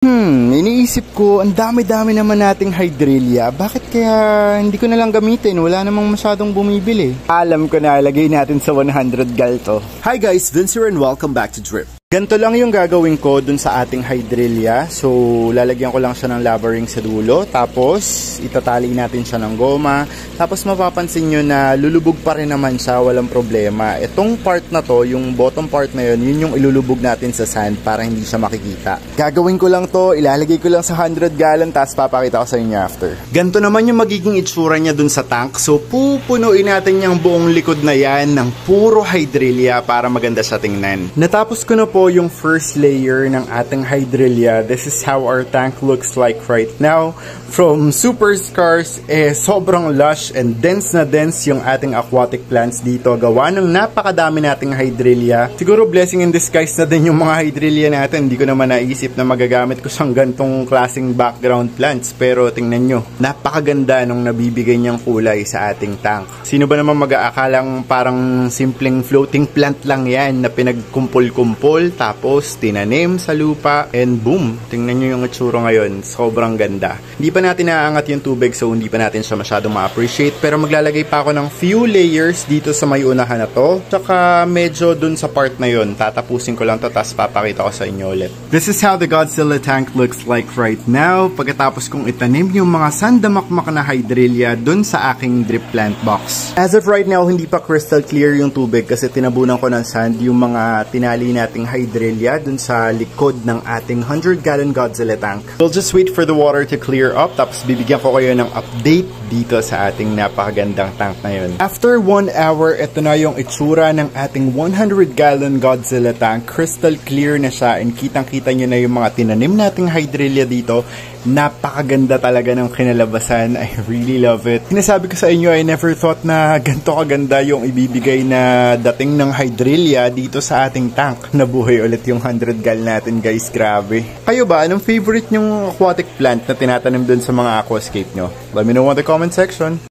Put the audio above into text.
Iniisip ko, ang dami-dami naman nating hydrilla. Bakit kaya hindi ko na lang gamitin? Wala namang masyadong bumibili. Alam ko na, lagay natin sa 100 gal to. Hi guys, Vince here and welcome back to Drip. Ganito lang yung gagawin ko dun sa ating hydrilla. So, lalagyan ko lang siya ng lava ring sa dulo. Tapos, itatali natin siya ng goma. Tapos, mapapansin nyo na lulubog pa rin naman siya. Walang problema. Itong part na to, yung bottom part na yun yung ilulubog natin sa sand para hindi siya makikita. Gagawin ko lang to, ilalagay ko lang sa 100 gallon, tapos papakita ko sa inyo after. Ganito naman yung magiging itsura niya dun sa tank. So, pupunuin natin yung buong likod na yan ng puro hydrilla para maganda siya tingnan. Natapos ko na po yung first layer ng ating hydrilla. This is how our tank looks like right now. From super scarce, sobrang lush and dense na dense yung ating aquatic plants dito. Gawa ng napakadami nating hydrilla. Siguro blessing in disguise na din yung mga hydrilla natin. Hindi ko naman naisip na magagamit ko siyang gantong klaseng background plants. Pero tingnan nyo, napakaganda nung nabibigay niyang kulay sa ating tank. Sino ba naman mag-aakalang parang simpleng floating plant lang yan na pinagkumpul-kumpul tapos tinanim sa lupa and boom, tingnan nyo yung itsura ngayon, sobrang ganda. Hindi pa natin naaangat yung tubig so hindi pa natin siya masyadong ma-appreciate, pero maglalagay pa ako ng few layers dito sa may unahan na to, tsaka medyo dun sa part na yun tatapusin ko lang to tapos papakita ko sa inyo ulit. This is how the Godzilla tank looks like right now pagkatapos kong itanim yung mga sandamakmak na hydrilla dun sa aking drip plant box. As of right now, hindi pa crystal clear yung tubig kasi tinabunan ko ng sand yung mga tinali nating hydrilla dun sa likod ng ating 100 gallon Godzilla tank. We'll just wait for the water to clear up tapos bibigyan ko kayo ng update dito sa ating napakagandang tank na yun. After 1 hour, ito na yung itsura ng ating 100 gallon Godzilla tank. Crystal clear na siya and kitang-kita nyo na yung mga tinanim nating hydrilla dito. Napakaganda talaga ng kinalabasan. I really love it. Sinasabi ko sa inyo, I never thought na ganito kaganda yung ibibigay na dating ng hydrilla dito sa ating tank. Nabuhay ulit yung 100 gal natin guys, grabe. Kayo ba, anong favorite nyong aquatic plant na tinatanim dun sa mga aquascape nyo? Let me know in the comment section.